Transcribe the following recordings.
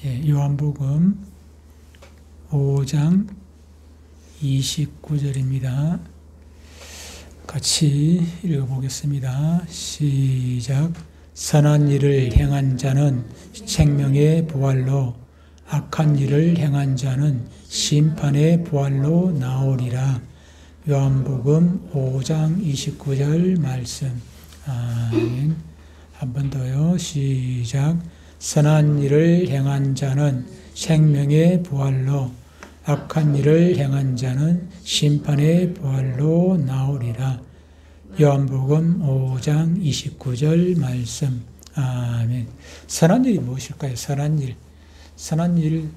요한복음 5장 29절입니다. 같이 읽어보겠습니다. 시작. 선한 일을 행한 자는 생명의 부활로, 악한 일을 행한 자는 심판의 부활로 나오리라. 요한복음 5장 29절 말씀. 아멘. 한 번 더요. 시작. 선한 일을 행한 자는 생명의 부활로, 악한 일을 행한 자는 심판의 부활로 나오리라. 요한복음 5장 29절 말씀. 아멘. 선한 일이 무엇일까요? 선한 일. 선한 일,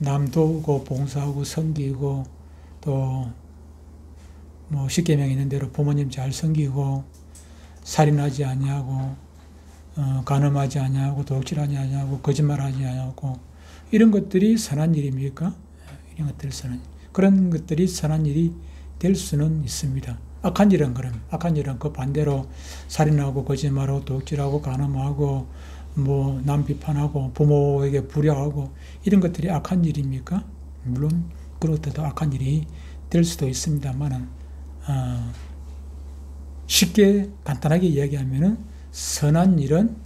남 도우고 봉사하고 섬기고, 또 십계명에 있는 대로 부모님 잘 섬기고, 살인하지 아니하고, 간음하지 아니하고, 도둑질하지 아니하고, 거짓말하지 아니하고, 이런 것들이 선한 일입니까? 이런 것들이 선한 일. 그런 것들이 선한 일이 될 수는 있습니다. 악한 일은 그 반대로 살인하고, 거짓말하고, 도둑질하고, 간음하고, 남 비판하고, 부모에게 불효하고, 이런 것들이 악한 일입니까? 물론 그런 것들도 악한 일이 될 수도 있습니다만, 쉽게 간단하게 이야기하면은 선한 일은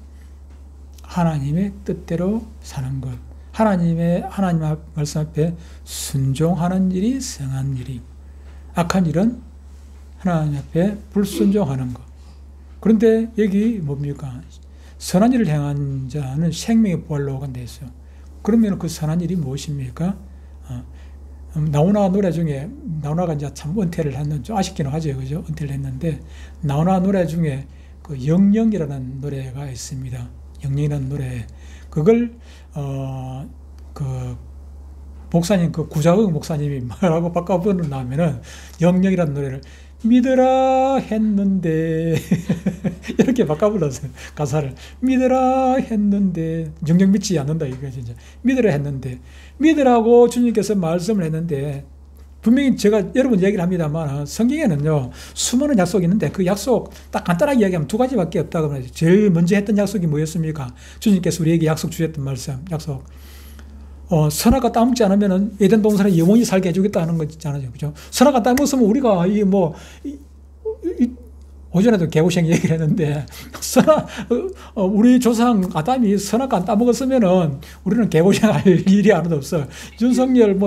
하나님의 뜻대로 사는 것, 하나님 말씀 앞에 순종하는 일이 선한 일이, 악한 일은 하나님 앞에 불순종하는 것. 그런데 여기 뭡니까? 선한 일을 행한 자는 생명의 부활로 간다 했어요. 그러면 그 선한 일이 무엇입니까? 나훈아 노래 중에, 나훈아가 이제 참 은퇴를 했는, 좀 아쉽기는 하죠. 그죠? 은퇴를 했는데, 나훈아 노래 중에 그 영영이라는 노래가 있습니다. 영영이라는 노래. 그걸, 목사님, 구자극 목사님이 뭐라고 바꿔 부르냐면은, 영영이라는 노래를 믿으라 했는데, 이렇게 바꿔 불렀어요. 가사를. 믿으라 했는데, 영영 믿지 않는다, 이거 진짜. 믿으라 했는데, 믿으라고 주님께서 말씀을 했는데, 분명히 제가 여러분 얘기를 합니다만, 성경에는요, 수많은 약속이 있는데, 그 약속 딱 간단하게 이야기하면 두 가지밖에 없다고 말이죠. 제일 먼저 했던 약속이 뭐였습니까? 주님께서 우리에게 약속 주셨던 말씀, 약속. 선악과 따먹지 않으면 에덴 동산에 영원히 살게 해주겠다는 거 있잖아요. 그죠? 선악과 따먹으면 우리가 오전에도 개고생 얘기를 했는데, 우리 조상 아담이 선악과 안 따먹었으면은 우리는 개고생할 일이 하나도 없어. 윤석열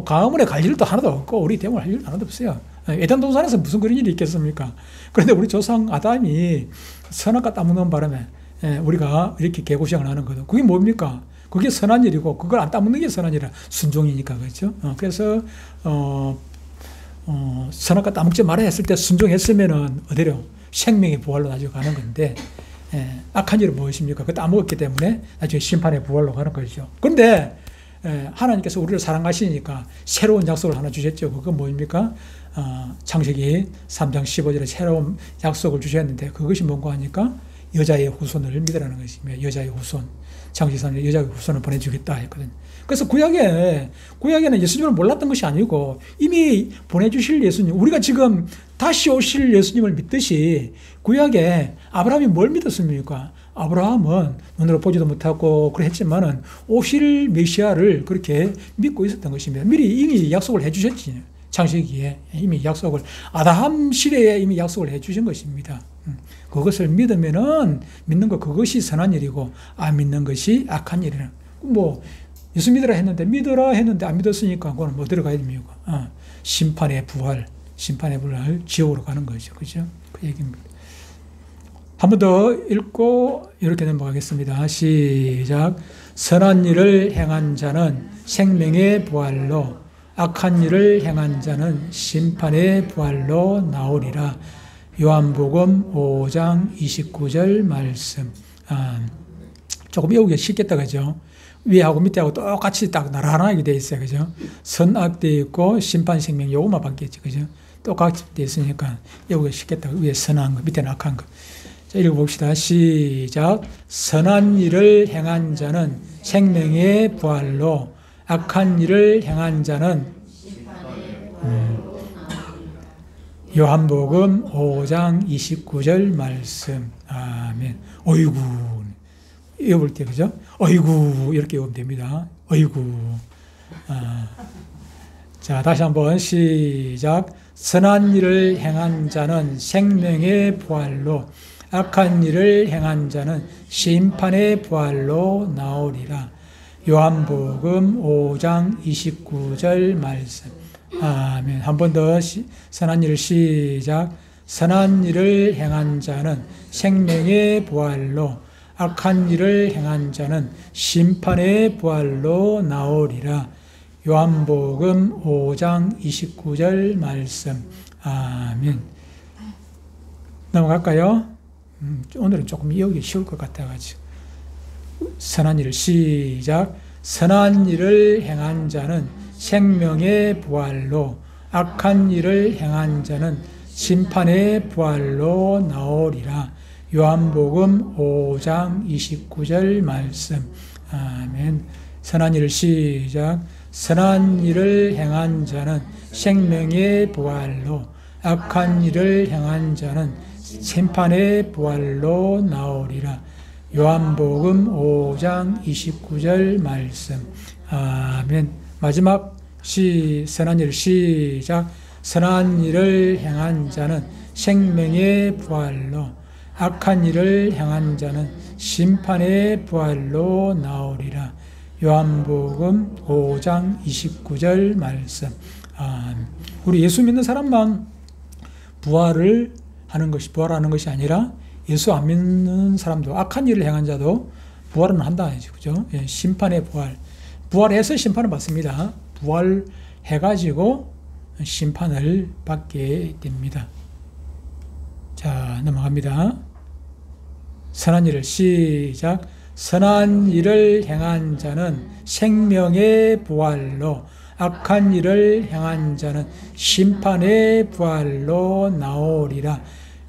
광화문에 갈 일도 하나도 없고, 우리 대목을 할 일도 하나도 없어요. 에덴 동산에서 무슨 그런 일이 있겠습니까? 그런데 우리 조상 아담이 선악과 따먹는 바람에 우리가 이렇게 개고생을 하는 거죠. 그게 뭡니까? 그게 선한 일이고, 그걸 안 따먹는 게 선한 일이라, 순종이니까, 그렇죠? 그래서, 선악과 따먹지 말아야 했을 때 순종했으면은, 어디로? 생명의 부활로 나중에 가는 건데, 악한 일은 무엇입니까? 그거 따먹었기 때문에 나중에 심판의 부활로 가는 거죠. 그런데, 하나님께서 우리를 사랑하시니까 새로운 약속을 하나 주셨죠. 그건 뭡니까? 창세기 3장 15절에 새로운 약속을 주셨는데, 그것이 뭔가 하니까, 여자의 후손을 믿으라는 것이며, 여자의 후손. 창세기 3장 여자의 후손을 보내주겠다 했거든요. 그래서 구약에는 예수님을 몰랐던 것이 아니고 이미 보내주실 예수님, 우리가 지금 다시 오실 예수님을 믿듯이 구약에 아브라함이 뭘 믿었습니까? 아브라함은 눈으로 보지도 못하고 그랬지만은 오실 메시아를 그렇게 믿고 있었던 것입니다. 미리 이미 약속을 해주셨지. 창세기에 이미 약속을, 아담 시대에 이미 약속을 해주신 것입니다. 그것을 믿으면은, 믿는 것, 그것이 선한 일이고, 안 믿는 것이 악한 일이라. 예수 믿으라 했는데 안 믿었으니까, 그건 뭐 들어가야 됩니까? 심판의 부활, 지옥으로 가는 거죠. 그죠? 그 얘기입니다. 한 번 더 읽고, 이렇게 넘어가겠습니다. 시작. 선한 일을 행한 자는 생명의 부활로, 악한 일을 행한 자는 심판의 부활로 나오리라. 요한복음 5장 29절 말씀. 조금 외우기 쉽겠다, 그죠? 위하고 밑에하고 똑같이 딱 나란하게 돼 있어요, 그죠? 선악 돼 있고 심판 생명 요것만 바뀌었지, 그죠? 똑같이 돼 있으니까 외우기 쉽겠다. 위에 선한 거, 밑에는 악한 거. 자, 읽어봅시다. 시작. 선한 일을 행한 자는 생명의 부활로, 악한 일을 행한 자는 요한복음 5장 29절 말씀. 아멘. 어이구, 외울 때, 그죠? 어이구, 이렇게 외우면 됩니다. 어이구. 자, 다시 한번 시작. 선한 일을 행한 자는 생명의 부활로, 악한 일을 행한 자는 심판의 부활로 나오리라. 요한복음 5장 29절 말씀. 아멘. 한 번 더 선한 일을 시작. 선한 일을 행한 자는 생명의 부활로, 악한 일을 행한 자는 심판의 부활로 나오리라. 요한복음 5장 29절 말씀. 아멘. 넘어갈까요? 오늘은 조금 이해하기 쉬울 것 같아가지고. 선한 일을 시작. 선한 일을 행한 자는 생명의 부활로, 악한 일을 행한 자는 심판의 부활로 나오리라. 요한복음 5장 29절 말씀. 아멘. 선한 일을 시작. 선한 일을 행한 자는 생명의 부활로, 악한 일을 행한 자는 심판의 부활로 나오리라. 요한복음 5장 29절 말씀. 아멘. 마지막 선한 일을 시작. 선한 일을 행한 자는 생명의 부활로, 악한 일을 행한 자는 심판의 부활로 나오리라. 요한복음 5장 29절 말씀. 우리 예수 믿는 사람만 부활을 하는 것이 아니라 예수 안 믿는 사람도, 악한 일을 행한 자도 부활은 한다. 그죠? 예, 심판의 부활. 부활해서 심판을 받습니다. 부활해가지고 심판을 받게 됩니다. 자, 넘어갑니다. 선한 일을 시작. 선한 일을 행한 자는 생명의 부활로, 악한 일을 행한 자는 심판의 부활로 나오리라.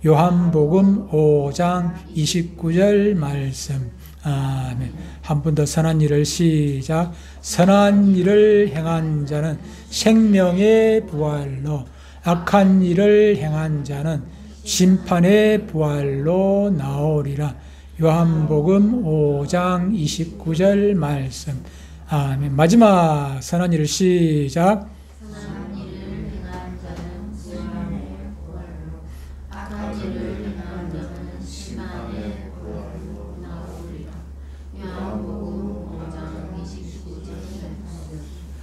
요한복음 5장 29절 말씀. 아멘. 한 번 더 선한 일을 시작. 선한 일을 행한 자는 생명의 부활로, 악한 일을 행한 자는 심판의 부활로 나오리라. 요한복음 5장 29절 말씀. 아멘. 마지막 선한 일을 시작. 선한 일을 행한 자는 심판의 부활로, 악한 일을 행한 자는 심판의 부활로 나오리라. 요한복음 5장 29절 말씀.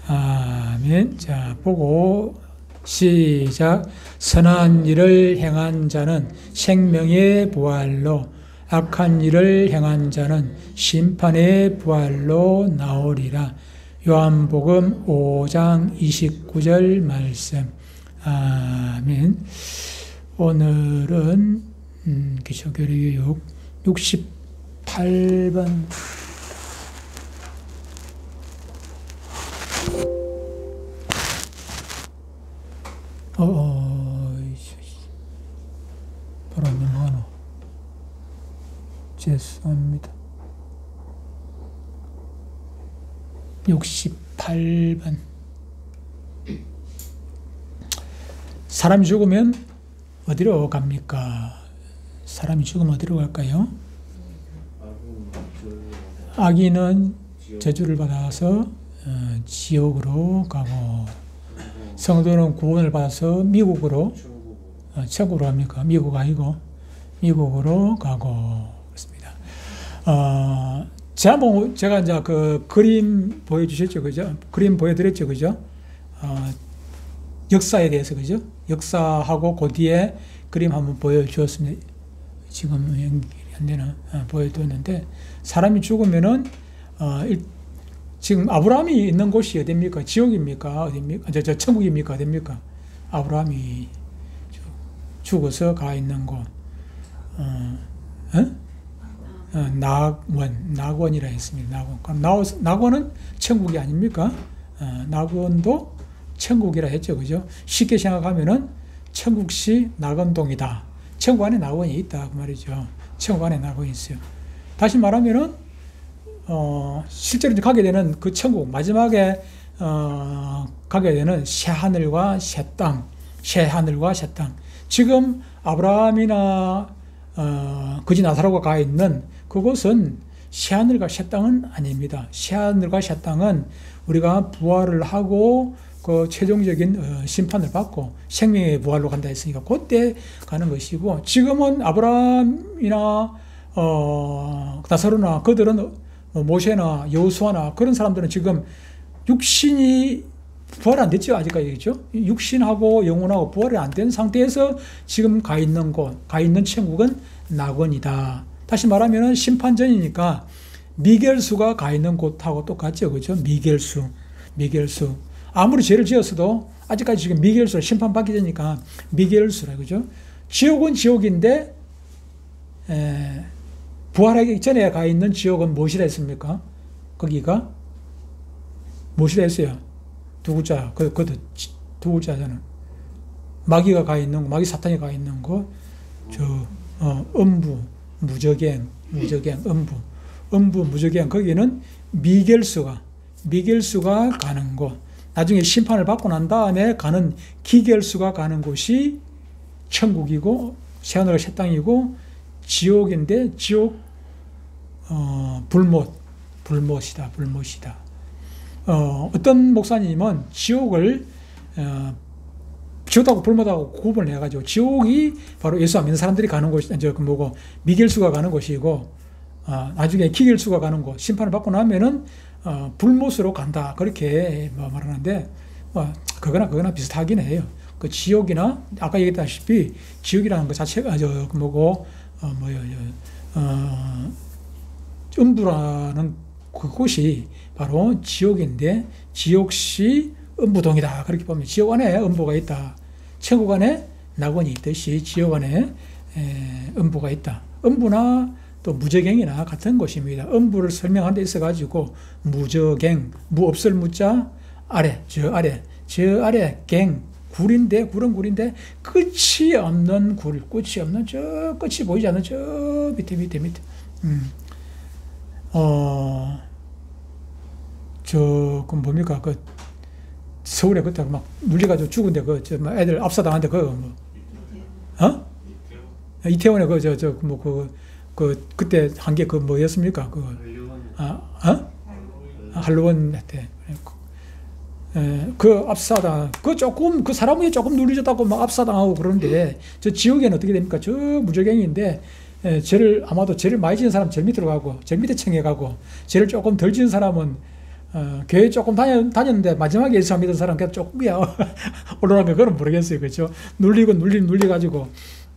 아멘. 자, 보고 시작. 선한 일을 행한 자는 생명의 부활로, 악한 일을 행한 자는 심판의 부활로 나오리라. 요한복음 5장 29절 말씀. 아멘. 오늘은 기초교리교육 68번 바로 넘어가노. 죄송합니다. 68번. 사람이 죽으면 어디로 갑니까? 사람이 죽으면 어디로 갈까요? 악인은 저주를 받아서 지옥으로 가고, 성도는 구원을 받아서 미국으로, 천국으로 갑니까? 미국 아니고 미국으로 가고. 그렇습니다. 지난번 제가 이제 그 그림 보여주셨죠, 그죠? 그림 보여드렸죠, 그죠? 역사에 대해서, 그죠? 역사하고 그 뒤에 그림 한번 보여주었습니다. 지금 연결이 안 되나? 보여드렸는데, 사람이 죽으면은 지금 아브라함이 있는 곳이 어디입니까? 지옥입니까? 어디입니까? 저 천국입니까? 어디입니까? 아브라함이 죽어서 가 있는 곳. 낙원이라 했습니다. 낙원. 그럼 낙원은 천국이 아닙니까? 낙원도 천국이라 했죠. 그죠? 쉽게 생각하면은 천국시 낙원동이다. 천국 안에 낙원이 있다. 그 말이죠. 천국 안에 낙원이 있어요. 다시 말하면은, 실제로 가게 되는 그 천국, 마지막에, 가게 되는 새하늘과 새 땅, 새하늘과 새 땅. 지금 아브라함이나, 거지 나사로가 가 있는 그곳은 새하늘과 새 땅은 아닙니다. 새하늘과 새 땅은 우리가 부활을 하고 그 최종적인 심판을 받고 생명의 부활로 간다 했으니까 그때 가는 것이고, 지금은 아브라함이나 나사로나 그들은 모세나 여호수아나 그런 사람들은 지금 육신이 부활 안 됐죠. 아직까지. 그죠? 육신하고 영혼하고 부활이 안 된 상태에서 지금 가 있는 곳, 가 있는 천국은 낙원이다. 다시 말하면 심판전이니까 미겔수가 가 있는 곳하고 똑같죠. 그죠? 미겔수. 아무리 죄를 지었어도 아직까지 지금 미겔수로 심판받기 되니까 미겔수라. 그죠? 지옥은 지옥인데, 부활하기 전에 가 있는 지옥은 무엇이라 했습니까? 거기가 무엇이라 했어요? 두 글자, 두 글자잖아. 마귀가 가 있는 거, 마귀 사탄이 가 있는 거, 음부, 무저갱, 음부, 무저갱, 거기는 미겔수가 가는 곳, 나중에 심판을 받고 난 다음에 가는 기겔수가 가는 곳이 천국이고, 새하늘과 새 땅이고, 지옥인데, 지옥, 불못이다. 어떤 목사님은 지옥을, 지옥하고 불못하고 구분을 해가지고, 지옥이 바로 예수 안 믿는 사람들이 가는 곳이, 미겔수가 가는 곳이고, 나중에 기겔수가 가는 곳, 심판을 받고 나면은, 불못으로 간다. 그렇게 말하는데, 그거나 비슷하긴 해요. 그 지옥이나, 아까 얘기했다시피, 지옥이라는 것 자체가, 음부라는 그곳이 바로 지옥인데, 지옥시 음부동이다. 그렇게 보면 지옥 안에 음부가 있다. 천국 안에 낙원이 있듯이 지옥 안에 음부가 있다. 음부나 또 무저갱이나 같은 것입니다. 음부를 설명하는 데 있어가지고 무저갱, 무 없을 무자 아래, 저 아래 갱, 굴은 굴인데 끝이 없는 굴, 끝이 없는 저 끝이 보이지 않는 저 밑에. 그 뭡니까? 그 서울에 그때 막 눌려가지고 죽은데 애들 압사당한데 이태원에 그때 한 게 뭐였습니까? 할로원 때. 그 압사당, 그 사람이 조금 누리졌다고 막 압사당하고 그러는데, 저 지옥에는 어떻게 됩니까? 저 무저갱인데, 아마도 죄를 많이 지은 사람 제일 밑으로 가고, 제일 밑에 층에 가고, 죄를 조금 덜 지은 사람은, 교회 조금 다녔는데, 마지막에 예수 안 믿은 사람 그냥 조금 올라간 거, 그건 모르겠어요. 그죠? 눌려가지고,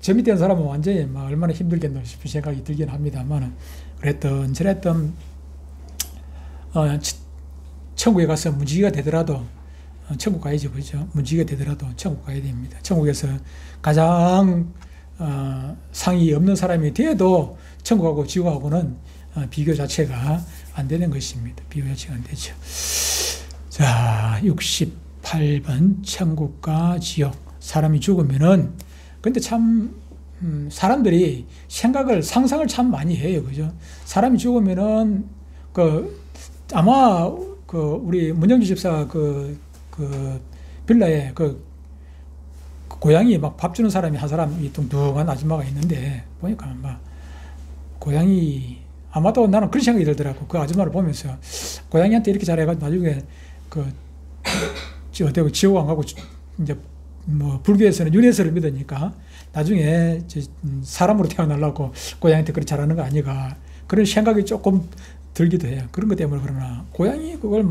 저 밑에 있는 사람은 완전히 막 얼마나 힘들겠노 싶은 생각이 들긴 합니다만, 저랬던, 천국에 가서 문지기가 되더라도 천국 가야죠. 그죠? 문지기가 되더라도 천국 가야 됩니다. 천국에서 가장 상이 없는 사람이 돼도 천국하고 지옥하고는 비교 자체가 안 되는 것입니다. 비교 자체가 안 되죠. 자, 68번 천국과 지옥. 사람이 죽으면은, 근데 참 사람들이 상상을 참 많이 해요. 그죠? 사람이 죽으면은 아마 우리 문영주 집사 빌라에 고양이 막 밥 주는 사람이 한 사람이 뚱뚱한 아줌마가 있는데, 보니까 막 고양이, 아마도 나는 그런 생각이 들더라고. 그 아줌마를 보면서 고양이한테 이렇게 잘해가지고 나중에 지옥 안 가고 이제 불교에서는 윤회설을 믿으니까 나중에 사람으로 태어나려고 고양이한테 그렇게 잘하는 거 아니가, 그런 생각이 조금 들기도 해요. 그런 것 때문에 그러나, 고양이 그걸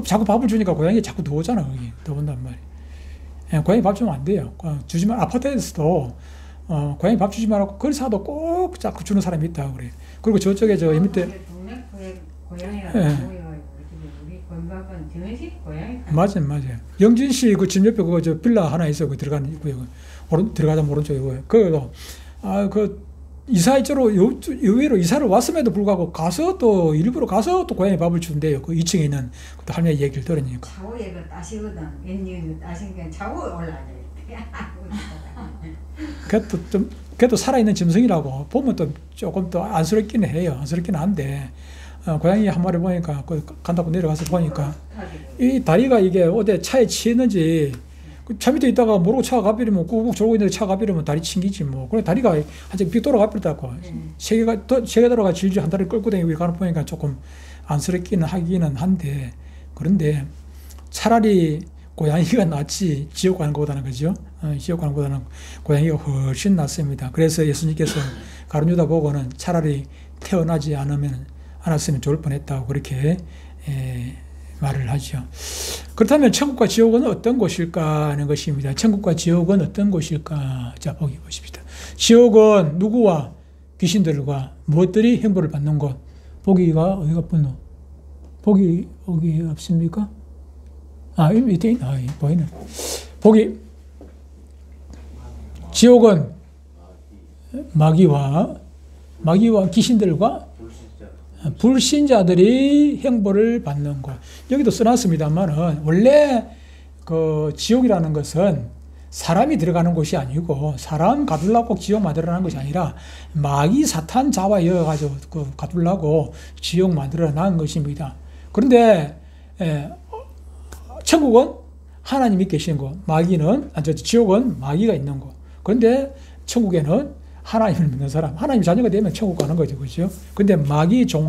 자꾸 밥을 주니까 고양이 자꾸 더우잖아. 거기 더운단 말이에요. 고양이 밥 주면 안 돼요. 주지 말, 아파트에서도 고양이 밥 주지 말라고 글 사도 꼭 자꾸 주는 사람이 있다고 그래. 그리고 저쪽에 이 밑에 고양이가 우리 건강은 정식 고양이. 맞아요. 영진 씨 그 집 옆에 저 빌라 하나 있어. 그 들어가는 들어가자면 오른쪽에 그거 이사 이쪽으로 의외로 이사를 왔음에도 불구하고 일부러 가서 또 고양이 밥을 준대요. 그 2층에 있는 그 할머니 얘기를 들으니까. 차고에 따시거든. 웬일 따신 게 차고에 올라가야 그래도 살아있는 짐승이라고 보면 또 조금 또 안쓰럽긴 해요. 안쓰럽긴 한데, 고양이 한 마리 보니까 간다고 내려가서 보니까 이 다리가 이게 어디 차에 치였는지 차 밑에 있다가 모르고 차가 가버리면 꾹꾹 졸고 있는데 차가 가버리면 다리 튕기지 뭐. 그래 다리가 한쪽 빅 돌아가버렸다고. 세개 돌아가 질질 한 다리 끌고 다니고 가는 보니까 조금 안쓰럽기는 하기는 한데 그런데 차라리 고양이가 낫지 지옥 가는 것보다는 그죠? 지옥 가는 것보다는 고양이가 훨씬 낫습니다. 그래서 예수님께서 가룟유다 보고는 차라리 태어나지 않았으면 좋을 뻔했다고 그렇게 말을 하죠. 그렇다면 천국과 지옥은 어떤 곳일까 하는 것입니다. 천국과 지옥은 어떤 곳일까? 자, 보기 보십시다. 지옥은 누구와 귀신들과 무엇들이 형벌을 받는 곳. 보기가 어디가 붙노? 보기 없습니까? 이 밑에 있나? 보이네. 보기. 지옥은 마귀와 귀신들과 불신자들이 형벌을 받는 곳. 여기도 써놨습니다만은 원래 그 지옥이라는 것은 사람이 들어가는 곳이 아니고 사람 가두려고 지옥 만들어놓은 것이 아니라 마귀 사탄 잡아여가지고 그 가두려고 지옥 만들어놓은 것입니다. 그런데 천국은 하나님이 계신 곳, 지옥은 마귀가 있는 곳. 그런데 천국에는 하나님을 믿는 사람, 하나님 자녀가 되면 천국 가는 거죠, 그렇죠? 근데 마귀 종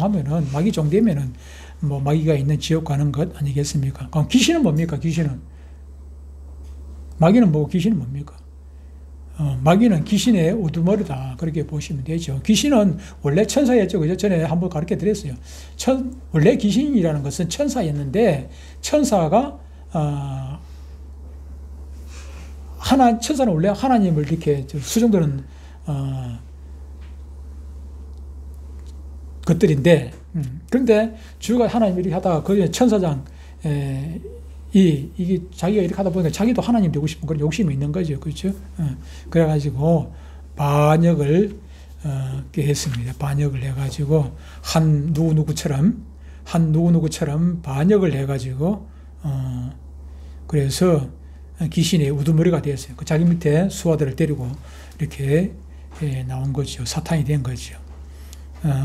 되면은 뭐 마귀가 있는 지옥 가는 것 아니겠습니까? 그럼 귀신은 뭡니까? 마귀는 뭐고 귀신은 뭡니까? 마귀는 귀신의 우두머리다 그렇게 보시면 되죠. 귀신은 원래 천사였죠, 그죠? 전에 한번 가르쳐 드렸어요. 원래 귀신이라는 것은 천사였는데 천사가 천사는 원래 하나님을 이렇게 수종되는 것들인데, 그런데 주가 하나님 이렇게 하다가 그 천사장, 이게 자기가 이렇게 하다 보니까 자기도 하나님 되고 싶은 그런 욕심이 있는 거죠. 그렇죠? 그래가지고 반역을 했습니다. 반역을 해가지고 한 누구누구처럼 반역을 해가지고, 그래서 귀신의 우두머리가 되었어요. 그 자기 밑에 수하들을 데리고 이렇게 나온 거죠. 사탄이 된 거죠.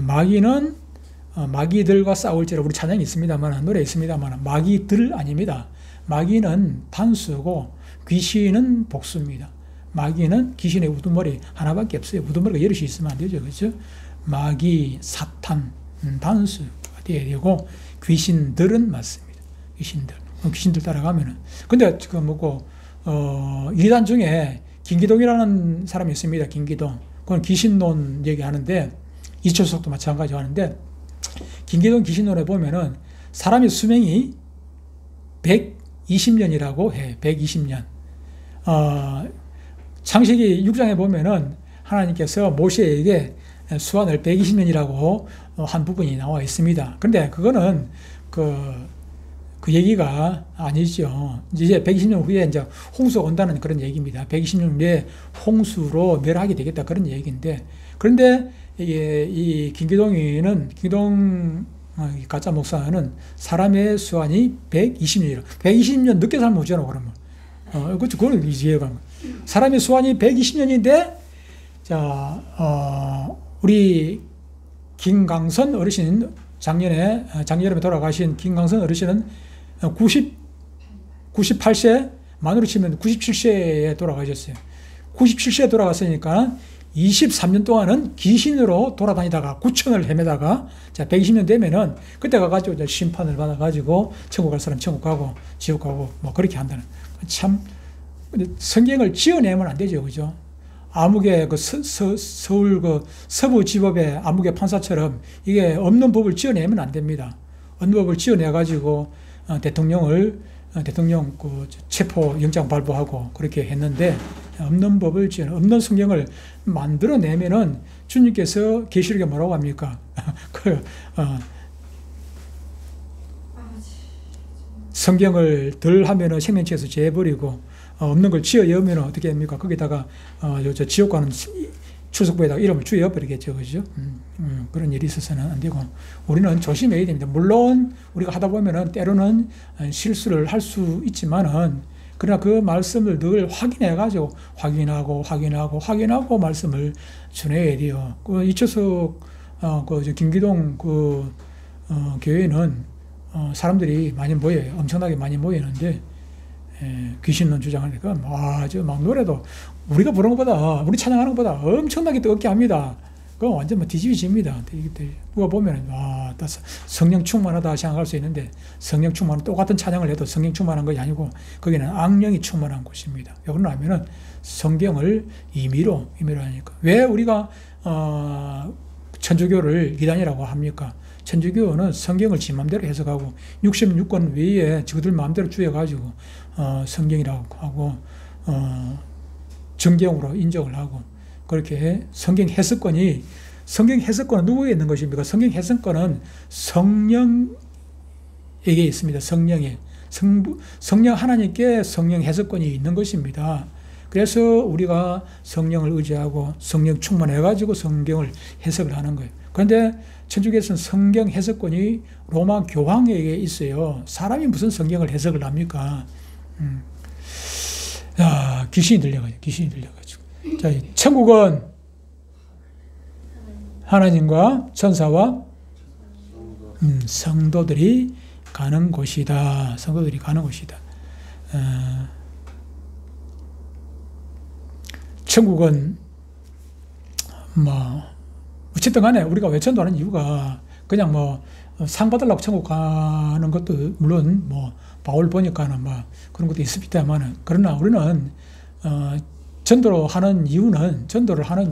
마귀는 마귀들과 싸울지라 우리 찬양이 있습니다만, 노래 있습니다만, 마귀들 아닙니다. 마귀는 단수고 귀신은 복수입니다. 마귀는 귀신의 우두머리 하나밖에 없어요. 우두머리가 여럿이 있으면 안 되죠. 그렇죠? 마귀, 사탄, 단수가 되어야 되고 귀신들은 맞습니다. 귀신들 따라가면은. 근데 지금 이단 중에 김기동이라는 사람이 있습니다. 김기동. 그건 귀신론 얘기하는데, 이철석도 마찬가지로 하는데, 김기동 귀신론에 보면은 사람의 수명이 120년이라고 해. 120년. 창세기 6장에 보면은 하나님께서 모세에게 수완을 120년이라고 한 부분이 나와 있습니다. 그런데 그거는 그 얘기가 아니죠. 이제 120년 후에 이제 홍수가 온다는 그런 얘기입니다. 120년 후에 홍수로 멸하게 되겠다 그런 얘기인데, 그런데 이 김기동 가짜 목사는 사람의 수완이 120년이라. 120년 늦게 살면 어쩌나 그러면. 그렇죠. 그건 이해가. 사람의 수완이 120년인데, 우리 김강선 어르신 작년에 돌아가신 김강선 어르신은 98세, 만으로 치면 97세에 돌아가셨어요. 97세에 돌아갔으니까 23년 동안은 귀신으로 돌아다니다가 구천을 헤매다가 120년 되면은 그때 가가지고 심판을 받아가지고 천국 갈 사람 천국 가고 지옥 가고 뭐 그렇게 한다는. 참, 성경을 지어내면 안 되죠. 그죠? 아무개 서울 서부지법의 아무개 판사처럼 이게 없는 법을 지어내면 안 됩니다. 없는 법을 지어내가지고 대통령 체포 영장 발부하고 그렇게 했는데, 없는 법을 없는 성경을 만들어내면은 주님께서 계시록에 뭐라고 합니까? 성경을 덜 하면은 생명체에서 제해버리고, 없는 걸 지어여면 어떻게 합니까? 거기다가 지옥 가는 출석부에다가 이름을 주어버리겠죠. 그죠? 그런 일이 있어서는 안 되고, 우리는 조심해야 됩니다. 물론, 우리가 하다 보면은 때로는 실수를 할 수 있지만은, 그러나 그 말씀을 늘 확인해가지고, 확인하고 말씀을 전해야 돼요. 이철석, 김기동 교회는, 사람들이 많이 모여요. 엄청나게 많이 모이는데, 귀신론 주장하니까 아주 막 노래도 우리가 부르는 것보다 우리 찬양하는 것보다 엄청나게 뜨겁게 합니다. 그건 완전 뭐 뒤집어집니다. 누가 보면 성령 충만하다 생각할 수 있는데 성령 충만 똑같은 찬양을 해도 성령 충만한 것이 아니고 거기는 악령이 충만한 곳입니다. 왜 그러냐면은 성경을 임의로 하니까. 왜 우리가 천주교를 이단이라고 합니까? 천주교는 성경을 지 마음대로 해석하고 66권 외에 저들 마음대로 주여가지고 성경이라고 하고 정경으로 인정을 하고 그렇게 성경 해석권은 누구에게 있는 것입니까? 성경 해석권은 성령에게 있습니다. 성령 하나님께 성령 해석권이 있는 것입니다. 그래서 우리가 성령을 의지하고 성령 충만해가지고 성경을 해석을 하는 거예요. 그런데 천주교에서는 성경 해석권이 로마 교황에게 있어요. 사람이 무슨 성경을 해석을 합니까? 귀신이 들려가지고. 자, 천국은 하나님과 천사와 성도들이 가는 곳이다. 성도들이 가는 곳이다. 천국은 어쨌든 간에 우리가 왜 전도하는 이유가 그냥 상 받으려고 천국 가는 것도 물론 바울 보니까는 그런 것도 있습니다만 그러나 우리는 전도를 하는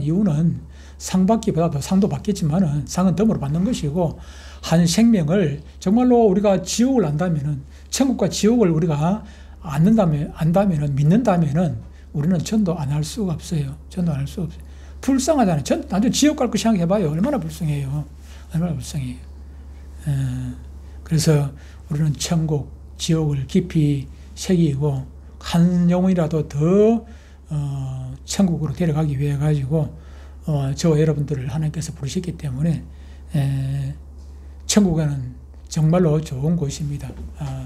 이유는 상 받기보다도 상도 받겠지만은 상은 덤으로 받는 것이고 한 생명을 정말로 우리가 지옥을 안다면은 천국과 지옥을 우리가 안다면은 믿는다면은 우리는 전도 안 할 수가 없어요. 전도 안 할 수가 없어요. 불쌍하잖아요. 나중에 지옥 갈 거 생각해봐요. 얼마나 불쌍해요. 얼마나 불쌍해요. 그래서 우리는 천국, 지옥을 깊이 새기고 한 영혼이라도 더 천국으로 데려가기 위해 가지고 저와 여러분들을 하나님께서 부르셨기 때문에 천국에는 정말로 좋은 곳입니다.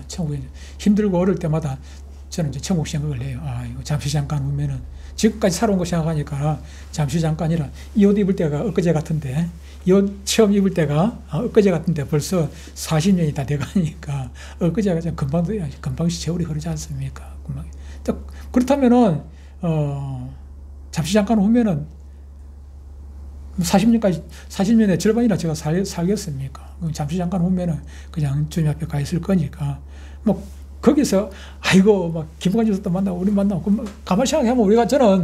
천국에 힘들고 어려울 때마다 저는 이제 천국 생각을 해요. 이거 잠시 잠깐 오면은 지금까지 살아온 거 생각하니까 잠시 잠깐이라 이 옷 입을 때가 엊그제 같은데 이 옷 처음 입을 때가 엊그제 같은데 벌써 40년이 다 돼가니까 엊그제가 좀 금방 세월이 흐르지 않습니까? 금방. 그렇다면은 잠시 잠깐 오면은 40년의 절반이나 제가 살겠습니까? 잠시 잠깐 오면은 그냥 주님 앞에 가 있을 거니까 거기서 김관진 집사도 만나고 우리 만나고 가만히 생각하면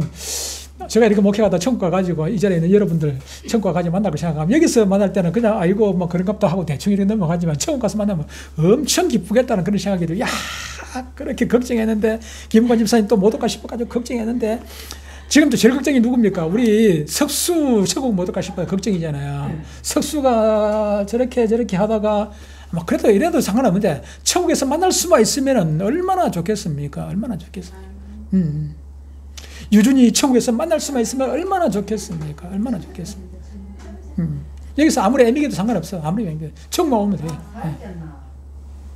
제가 이렇게 목회하다 천국 가가지고 이 자리에 있는 여러분들 천국 가가지고 만나고 생각하면 여기서 만날 때는 그냥 그런갑다 하고 대충 이렇게 넘어가지만 천국 가서 만나면 엄청 기쁘겠다는 그런 생각이 들어요. 그렇게 걱정했는데 김관진 집사님 또 못 올까 싶어가지고 걱정했는데 지금도 제일 걱정이 누굽니까? 우리 석수 천국 못 올까 싶어요. 걱정이잖아요. 석수가 저렇게 하다가 그래도 이래도 상관없는데 천국에서 만날 수만 있으면 얼마나 좋겠습니까? 얼마나 좋겠어요. 유준이 천국에서 만날 수만 있으면 얼마나 좋겠습니까? 얼마나 좋겠습니까? 여기서 아무리 애미게도 상관없어. 아무리 애미게도 천국만 오면 돼.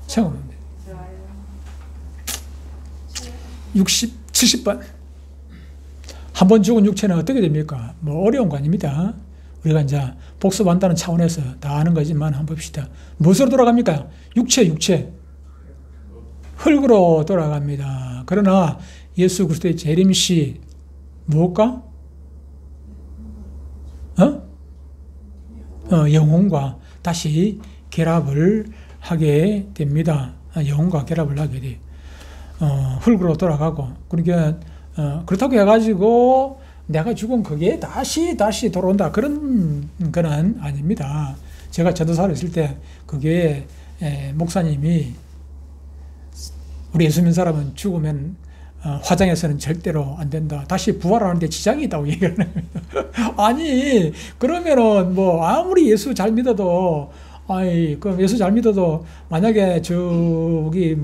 천국 오면 돼. 70번. 한 번 죽은 육체는 어떻게 됩니까? 어려운 거 아닙니다. 우리가 이제 복습한다는 차원에서 다 아는 거지만 한번 봅시다. 무엇으로 돌아갑니까? 육체. 흙으로 돌아갑니다. 그러나 예수 그리스도의 재림시 무엇과? 영혼과 다시 결합을 하게 됩니다. 영혼과 결합을 하게 돼요. 흙으로 돌아가고 그러니까 그렇다고 해가지고 내가 죽은 그게 다시 돌아온다 그런 건 아닙니다. 제가 전도사를 있을 때 그게 목사님이 우리 예수 믿는 사람은 죽으면 화장해서는 절대로 안 된다. 다시 부활하는데 지장이 있다고 얘기를 합니다. 아니 그러면은 아무리 예수 잘 믿어도 그럼 예수 잘 믿어도 만약에 저기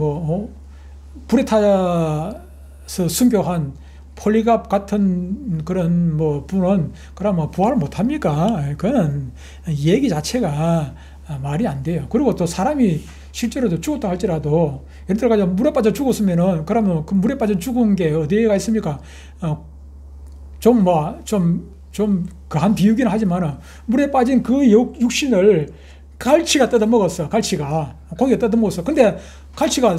불에 타서 순교한 폴리갑 같은 그런 분은 그러면 부활을 못 합니까? 그건 얘기 자체가 말이 안 돼요. 그리고 또 사람이 실제로도 죽었다 할지라도 예를 들어 가지고 물에 빠져 죽었으면은 그러면 그 물에 빠져 죽은 게 어디에가 있습니까? 좀 한 비유긴 하지만 물에 빠진 그 육신을 갈치가 뜯어먹었어. 고기가 뜯어먹었어. 근데 갈치가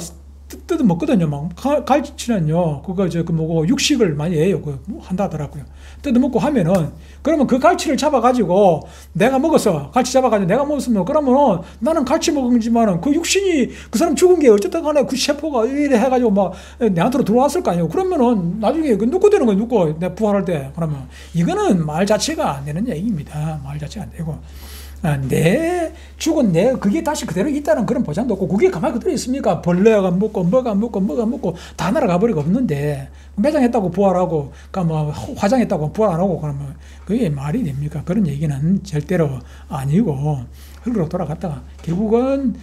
뜯어먹거든요. 막 갈치는요, 그거 그 뭐고 육식을 많이 해요. 한다 하더라고요. 뜯어먹고 하면은 그러면 그 갈치를 잡아가지고 내가 먹었어. 갈치 잡아가지고 내가 먹었으면 그러면은 나는 갈치 먹은지만은 그 육신이 그 사람 죽은 게 어쨌든 간에 그 세포가 이래 해가지고 막 내한테로 들어왔을 거 아니에요. 그러면은 나중에 그 누구 되는 거예요? 누구 내가 부활할 때 그러면 이거는 말 자체가 안 되는 얘기입니다. 말 자체가 안 되고. 내 죽은 내 그게 다시 그대로 있다는 그런 보장도 없고 그게 가만히 그대로 있습니까? 벌레가 먹고 뭐가 먹고 다 날아가 버리고 없는데 매장했다고 부활하고 그러니까 뭐 화장했다고 부활 안 하고 그러면 그게 말이 됩니까? 그런 얘기는 절대로 아니고 흙으로 돌아갔다가 결국은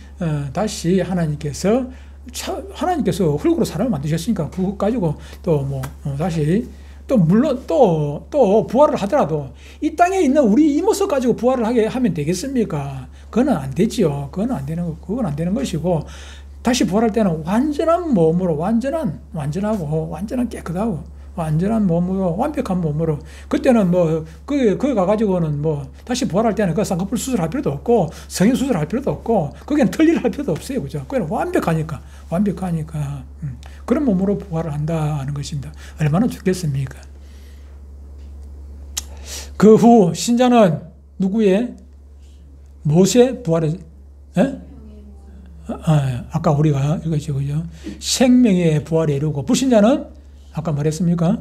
다시 하나님께서 흙으로 사람을 만드셨으니까 그거 가지고 또 뭐 다시 또 물론 또 부활을 하더라도 이 땅에 있는 우리 이 모습 가지고 부활을 하면 되겠습니까? 그건 안 되지요. 그건 안 되는 것이고 다시 부활할 때는 완전한 몸으로 완전하고 완전한 깨끗하고 완전한 몸으로 완벽한 몸으로 그때는 뭐 그거 가가지고는 뭐 다시 부활할 때는 그 쌍꺼풀 수술할 필요도 없고 성형 수술할 필요도 없고 거기는 털리를 할 필요도 없어요. 그죠? 그건 완벽하니까 그런 몸으로 부활을 한다는 것입니다. 얼마나 좋겠습니까? 그 후 신자는 누구의 무엇의 부활을 아까 우리가 이거죠, 그죠? 생명의 부활에 이르고 불신자는 아까 말했습니까?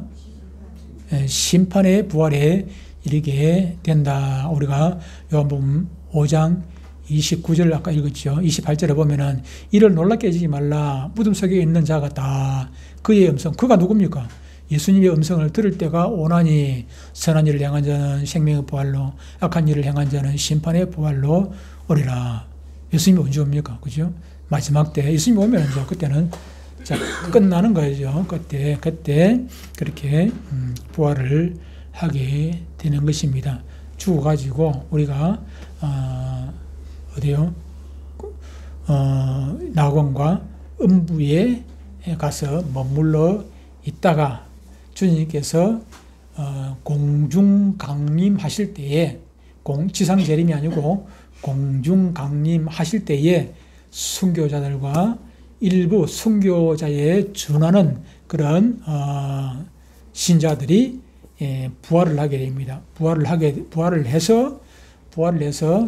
심판의 부활에 이르게 된다. 우리가 요한복음 5장 29절 아까 읽었죠. 28절에 보면은 이를 놀랍게 여기지 말라. 무덤 속에 있는 자가 다 그의 음성. 그가 누굽니까? 예수님의 음성을 들을 때가 오나니 선한 일을 행한 자는 생명의 부활로 악한 일을 행한 자는 심판의 부활로 오리라. 예수님이 언제 옵니까? 그죠? 마지막 때 예수님이 오면 이제 그때는 자, 끝나는 거죠. 그때 그렇게 부활을 하게 되는 것입니다. 죽어가지고 우리가 어디요? 낙원과 음부에 가서 머물러 있다가 주님께서 공중 강림하실 때에 지상 재림이 아니고 공중 강림하실 때에 순교자들과 일부 순교자에 준하는 그런 신자들이 부활을 하게 됩니다. 부활을 해서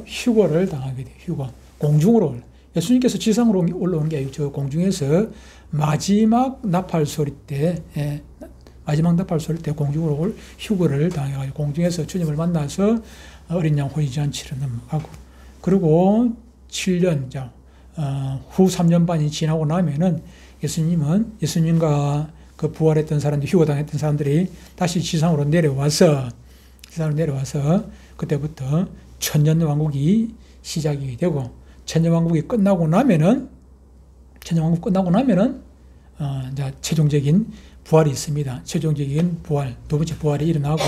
휴거를 당하게 돼요. 휴거. 공중으로 예수님께서 지상으로 올라오는 게 아니고 저 공중에서 마지막 나팔 소리 때 공중으로 휴거를 당해가지고 공중에서 주님을 만나서 어린 양 호의 잔치를 넘어가고 그리고 7년 후 3년 반이 지나고 나면은 예수님과 그 부활했던 사람들, 휴거당했던 사람들이 다시 지상으로 내려와서 그때부터 천년왕국이 시작이 되고 천년왕국이 끝나고 나면은 이제 최종적인 부활이 있습니다. 최종적인 부활, 두 번째 부활이 일어나고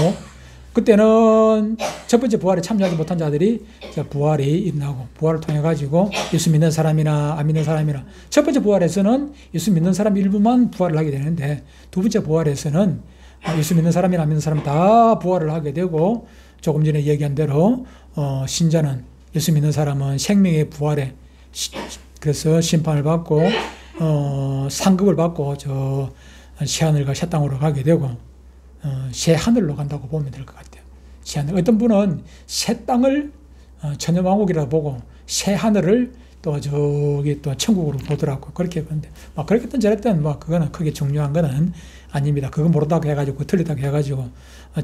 그때는 첫 번째 부활에 참여하지 못한 자들이 부활이 일어나고 부활을 통해 가지고 예수 믿는 사람이나 안 믿는 사람이나 첫 번째 부활에서는 예수 믿는 사람 일부만 부활을 하게 되는데 두 번째 부활에서는 예수 믿는 사람이나 안 믿는 사람 다 부활을 하게 되고 조금 전에 얘기한 대로 신자는 예수 믿는 사람은 생명의 부활에 그래서 심판을 받고 상급을 받고 저 새하늘과 새 땅으로 가게 되고 새 하늘로 간다고 보면 될 것 같아요. 새 하늘. 어떤 분은 새 땅을 천년왕국이라 보고 새 하늘을 또 저기 또 천국으로 보더라고. 그렇게 보는데 막 그렇겠든 저랬든 뭐 그거는 크게 중요한 거는 아닙니다. 그거 모른다고 해가지고 틀리다고 해가지고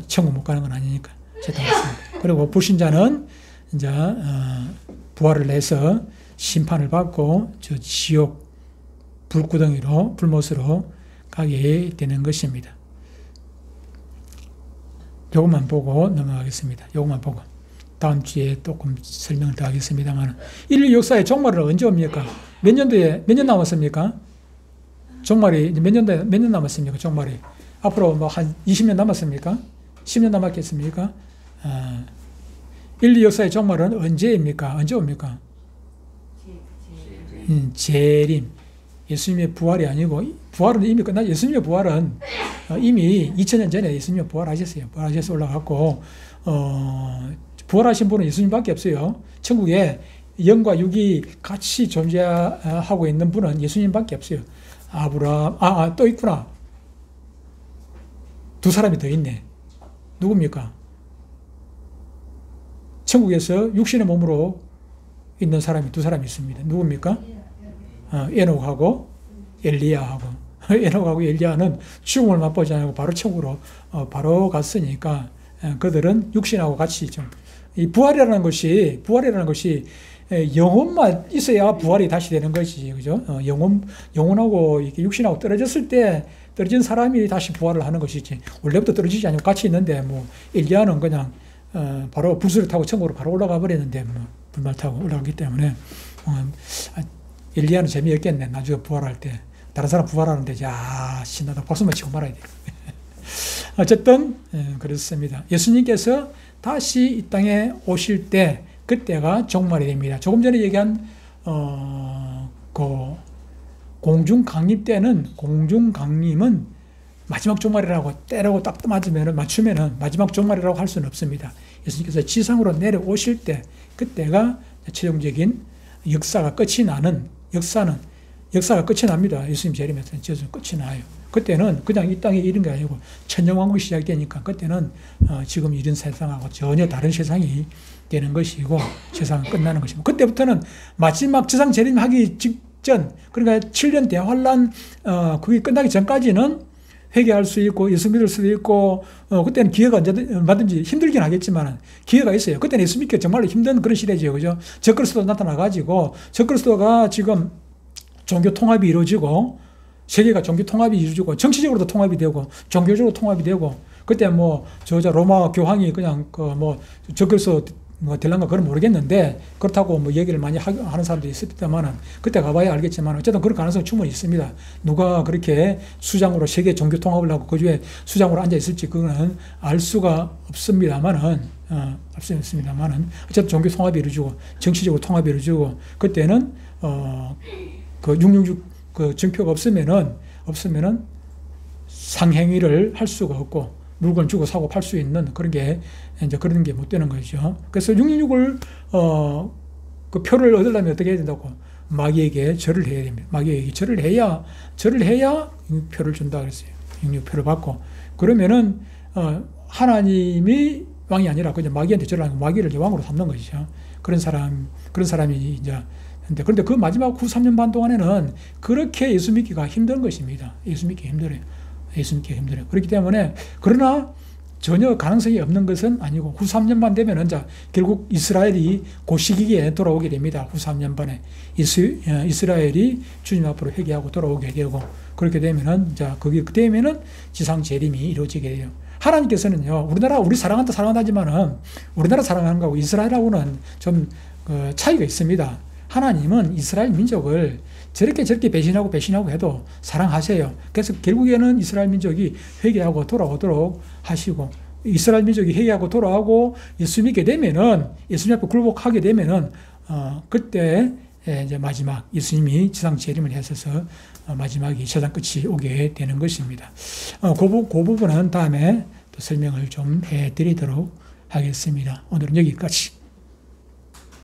천국 못 가는 건 아니니까. 그리고 불신자는 이제 부활을 해서 심판을 받고 저 지옥 불구덩이로 불못으로 가게 되는 것입니다. 요것만 보고 넘어가겠습니다. 요것만 보고 다음 주에 조금 설명을 더 하겠습니다만 인류 역사의 종말은 언제 옵니까? 몇 년 남았습니까? 종말이 몇 년 남았습니까? 종말이 앞으로 뭐 한 20년 남았습니까? 10년 남았겠습니까? 인류 역사의 종말은 언제입니까? 언제 옵니까? 재림. 예수님의 부활이 아니고 부활은 이미 끝났죠. 예수님의 부활은 이미 2000년 전에 예수님이 부활하셨어요. 부활하셔서 올라갔고 부활하신 분은 예수님밖에 없어요. 천국에 영과 육이 같이 존재하고 있는 분은 예수님밖에 없어요. 아브라함, 또 있구나. 두 사람이 더 있네. 누굽니까? 천국에서 육신의 몸으로 있는 사람이 두 사람이 있습니다. 누굽니까? 에녹하고 엘리야하고. 에녹하고 엘리야는 죽음을 맛보지 않고 바로 천국으로 바로 갔으니까 그들은 육신하고 같이 좀 이 부활이라는 것이 영혼만 있어야 부활이 다시 되는 것이지, 그죠? 영혼하고 이렇게 육신하고 떨어졌을 때 떨어진 사람이 다시 부활을 하는 것이지, 원래부터 떨어지지 않고 같이 있는데, 뭐, 엘리야는 그냥, 바로 불수를 타고 천국으로 바로 올라가 버렸는데, 뭐, 불말 타고 올라가기 때문에, 엘리야는 재미없겠네. 나중에 부활할 때. 다른 사람 부활하는데, 야, 신나다. 박수만 치고 말아야 돼. 어쨌든, 그렇습니다. 예수님께서 다시 이 땅에 오실 때, 그때가 종말이 됩니다. 조금 전에 얘기한, 공중강림 때는, 공중강림은 마지막 종말이라고 때라고 딱 맞추면은 마지막 종말이라고 할 수는 없습니다. 예수님께서 지상으로 내려오실 때, 그때가 최종적인 역사가 끝이 나는, 역사가 끝이 납니다. 예수님 재림에서는 끝이 나요. 그때는 그냥 이 땅에 이런 게 아니고 천년왕국이 시작되니까 그때는 지금 이런 세상하고 전혀 다른 세상이 되는 것이고 세상은 끝나는 것이고, 그때부터는 마지막 지상 재림하기 직전, 그러니까 7년 대환란 그게 끝나기 전까지는 회개할 수 있고 예수 믿을 수도 있고, 그때는 기회가 얼마든지 힘들긴 하겠지만 기회가 있어요. 그때는 예수 믿기 정말로 힘든 그런 시대죠. 그죠? 적그리스도 나타나가지고, 적그리스도가 지금 종교 통합이 이루어지고, 세계가 종교 통합이 이루어지고, 정치적으로도 통합이 되고, 종교적으로 통합이 되고, 그때 뭐, 로마 교황이 그냥 적그리스도 될란가 그건 모르겠는데, 그렇다고 뭐 얘기를 많이 하는 사람들이 있을 때만은, 그때 가봐야 알겠지만, 어쨌든 그런 가능성이 충분히 있습니다. 누가 그렇게 수장으로 세계 종교 통합을 하고 그 중에 수장으로 앉아있을지 그거는 알 수가 없습니다만은, 어쨌든 종교 통합이 이루어지고, 정치적으로 통합이 이루어지고, 그때는, 666 그 증표가 없으면은 상행위를 할 수가 없고, 물건 주고 사고 팔 수 있는 그런 게 못 되는 거죠. 그래서 666을, 그 표를 얻으려면 어떻게 해야 된다고? 마귀에게 절을 해야 됩니다. 마귀에게 절을 해야 표를 준다 그랬어요. 666표를 받고. 그러면은, 하나님이 왕이 아니라 그냥 마귀한테 절을 하고 마귀를 이제 왕으로 삼는 것이죠. 그런 사람이 이제, 그런데 그 마지막 후 3년 반 동안에는 그렇게 예수 믿기가 힘든 것입니다. 예수 믿기 힘들어요. 그렇기 때문에, 그러나 전혀 가능성이 없는 것은 아니고, 후 3년 반 되면 이제 결국 이스라엘이 그 시기에 돌아오게 됩니다. 후 3년 반에. 이스라엘이 주님 앞으로 회개하고 돌아오게 되고, 그렇게 되면은, 그게 되면은 지상 재림이 이루어지게 돼요. 하나님께서는요, 우리 사랑한다지만은, 우리나라 사랑하는 거하고 이스라엘하고는 좀 차이가 있습니다. 하나님은 이스라엘 민족을 저렇게 배신하고 해도 사랑하세요. 그래서 결국에는 이스라엘 민족이 회개하고 돌아오도록 하시고, 이스라엘 민족이 회개하고 돌아오고 예수 믿게 되면은, 예수님 앞에 굴복하게 되면은, 그때 이제 마지막 예수님이 지상 재림을 하셔서 마지막이 세상 끝이 오게 되는 것입니다. 그 부분은 다음에 또 설명을 좀 해드리도록 하겠습니다. 오늘은 여기까지.